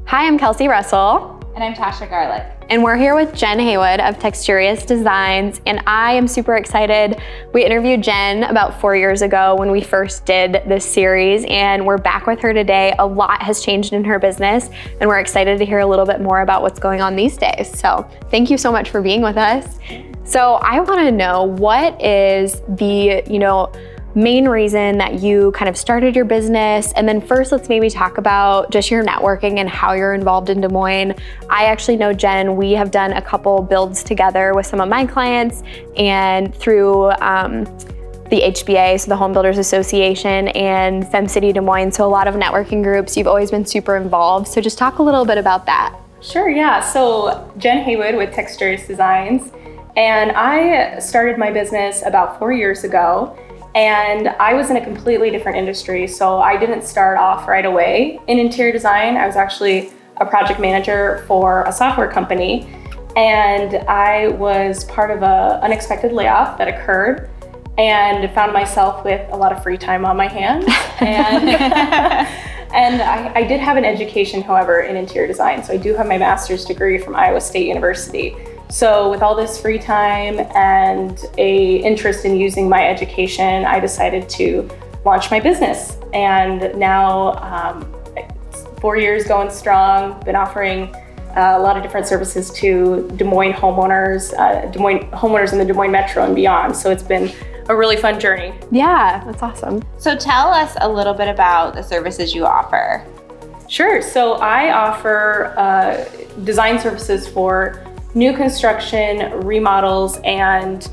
Hi, I'm Kelsey Russell. And I'm Tasha Garlick. And we're here with Jen Haywood of Texturious Designs, and I am super excited. We interviewed Jen about 4 years ago when we first did this series, and we're back with her today. A lot has changed in her business, and we're excited to hear a little bit more about what's going on these days. So thank you so much for being with us. So I wanna know, what is the, main reason that you kind of started your business? And then first, let's maybe talk about just your networking and how you're involved in Des Moines. I actually know Jen. We have done a couple builds together with some of my clients and through the HBA, so the Home Builders Association, and FemCity Des Moines, so a lot of networking groups. You've always been super involved. So just talk a little bit about that. Sure, yeah. So Jen Haywood with Texturious Designs, and I started my business about 4 years ago. And I was in a completely different industry, so I didn't start off right away in interior design. I was actually a project manager for a software company, and I was part of an unexpected layoff that occurred, and found myself with a lot of free time on my hands. And, and I did have an education, however, in interior design. So I do have my master's degree from Iowa State University. So with all this free time and an interest in using my education, I decided to launch my business. And now 4 years going strong, been offering a lot of different services to Des Moines homeowners, in the Des Moines Metro and beyond. So it's been a really fun journey. Yeah, that's awesome. So tell us a little bit about the services you offer. Sure, so I offer design services for new construction, remodels, and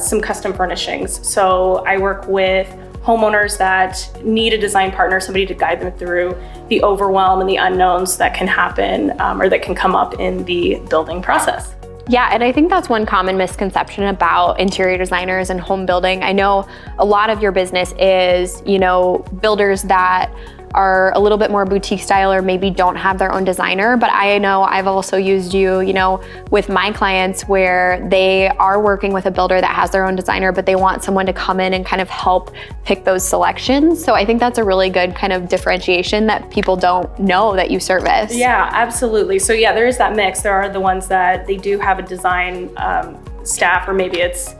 some custom furnishings. So I work with homeowners that need a design partner, somebody to guide them through the overwhelm and the unknowns that can happen or that can come up in the building process. Yeah, and I think that's one common misconception about interior designers and home building. I know a lot of your business is, builders that are a little bit more boutique style or maybe don't have their own designer, but I know I've also used you, with my clients where they are working with a builder that has their own designer, but they want someone to come in and kind of help pick those selections. So I think that's a really good kind of differentiation that people don't know that you service. Yeah, absolutely. So yeah, there is that mix. There are the ones that they do have a design staff, or maybe it's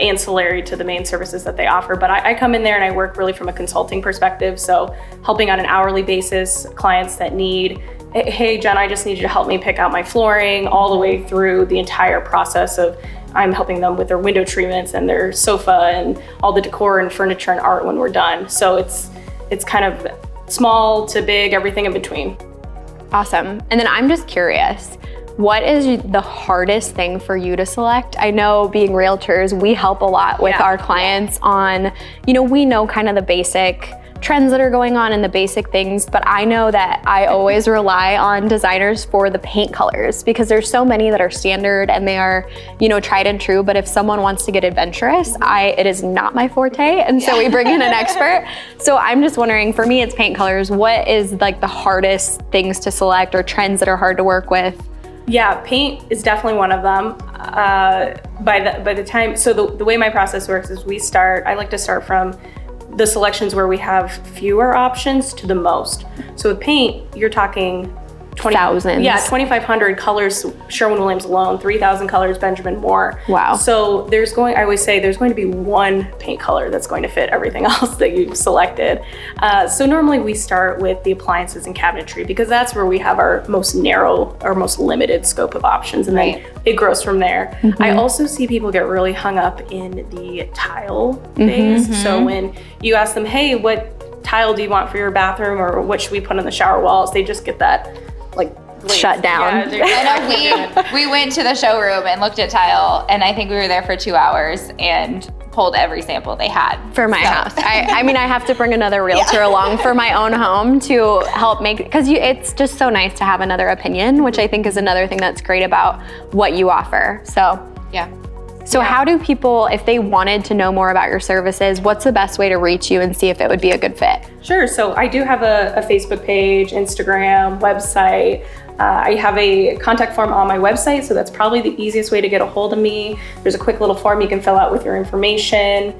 ancillary to the main services that they offer. But I come in there and I work really from a consulting perspective. So helping on an hourly basis, clients that need, hey Jen, I just need you to help me pick out my flooring, all the way through the entire process of I'm helping them with their window treatments and their sofa and all the decor and furniture and art when we're done. So it's kind of small to big, everything in between. Awesome. And then I'm just curious, what is the hardest thing for you to select? I know being realtors, we help a lot with our clients on, we know kind of the basic trends that are going on and the basic things, but I know that I always rely on designers for the paint colors, because there's so many that are standard and they are, tried and true. But if someone wants to get adventurous, it is not my forte. And so we bring in an expert. So I'm just wondering, for me, it's paint colors. What is like the hardest things to select or trends that are hard to work with? Yeah, paint is definitely one of them. By the time, so the way my process works is I like to start from the selections where we have fewer options to the most. So with paint, you're talking thousands. Yeah, 2,500 colors, Sherwin-Williams alone, 3,000 colors, Benjamin Moore. Wow. So I always say there's going to be one paint color that's going to fit everything else that you've selected. So normally we start with the appliances and cabinetry, because that's where we have our most narrow or most limited scope of options, and then it grows from there. Mm-hmm. I also see people get really hung up in the tile phase. Mm-hmm. So when you ask them, hey, what tile do you want for your bathroom, or what should we put on the shower walls? They just get that shut down. Yeah, I know we went to the showroom and looked at tile, and I think we were there for 2 hours and pulled every sample they had. For my house. I mean, I have to bring another realtor along for my own home to help make, because it's just so nice to have another opinion, which I think is another thing that's great about what you offer. So yeah. So how do people, if they wanted to know more about your services, what's the best way to reach you and see if it would be a good fit? Sure, so I do have a Facebook page, Instagram, website. I have a contact form on my website, so that's probably the easiest way to get a hold of me. There's a quick little form you can fill out with your information.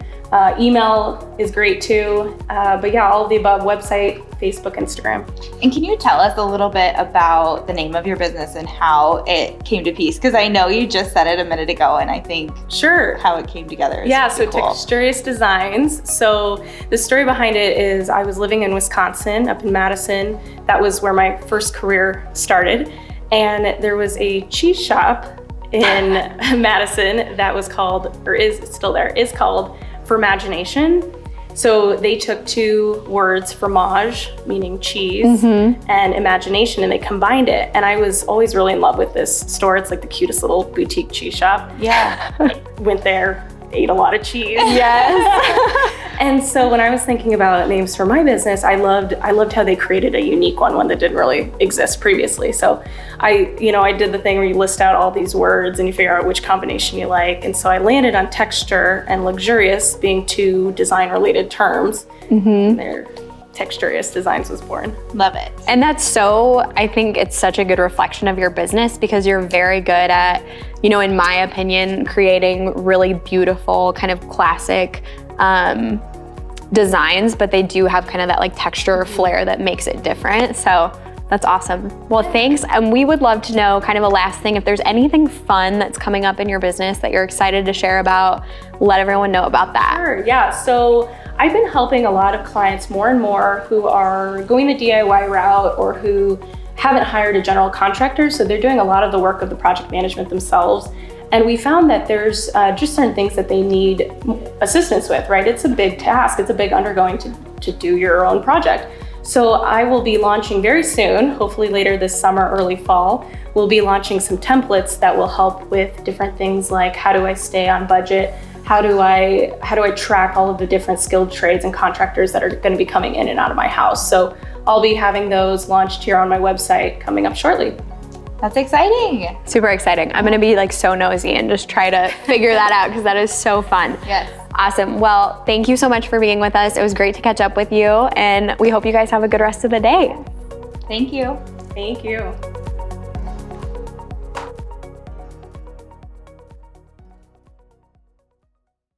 Email is great too. But yeah, all of the above: website, Facebook, Instagram. And can you tell us a little bit about the name of your business and how it came to piece? Because I know you just said it a minute ago, and I think Sure. how it came together is Yeah, really so cool. Texturious Designs. So the story behind it is I was living in Wisconsin, up in Madison. That was where my first career started. And there was a cheese shop in Madison that was called, or is still there, is called Fermagination. So they took two words, fromage, meaning cheese, and imagination, and they combined it. And I was always really in love with this store. It's like the cutest little boutique cheese shop. Yeah. Went there, ate a lot of cheese. Yes. And so when I was thinking about names for my business, I loved how they created a unique one that didn't really exist previously. So I did the thing where you list out all these words and you figure out which combination you like. And so I landed on texture and luxurious being two design-related terms. And there, Texturious Designs was born. Love it. And I think it's such a good reflection of your business because you're very good at, in my opinion, creating really beautiful kind of classic designs, but they do have kind of that like texture or flair that makes it different. So that's awesome. Well, thanks. And we would love to know kind of a last thing, if there's anything fun that's coming up in your business that you're excited to share about, let everyone know about that. Sure, yeah. So I've been helping a lot of clients more and more who are going the DIY route or who haven't hired a general contractor. So they're doing a lot of the work of the project management themselves. And we found that there's just certain things that they need assistance with, right? It's a big task. It's a big undergoing to do your own project. So I will be launching very soon, hopefully later this summer, early fall, we'll be launching some templates that will help with different things like how do I stay on budget? How do I track all of the different skilled trades and contractors that are gonna be coming in and out of my house? So I'll be having those launched here on my website coming up shortly. That's exciting. Super exciting. I'm gonna be like so nosy and just try to figure that out because that is so fun. Yes. Awesome. Well, thank you so much for being with us. It was great to catch up with you, and we hope you guys have a good rest of the day. Thank you. Thank you.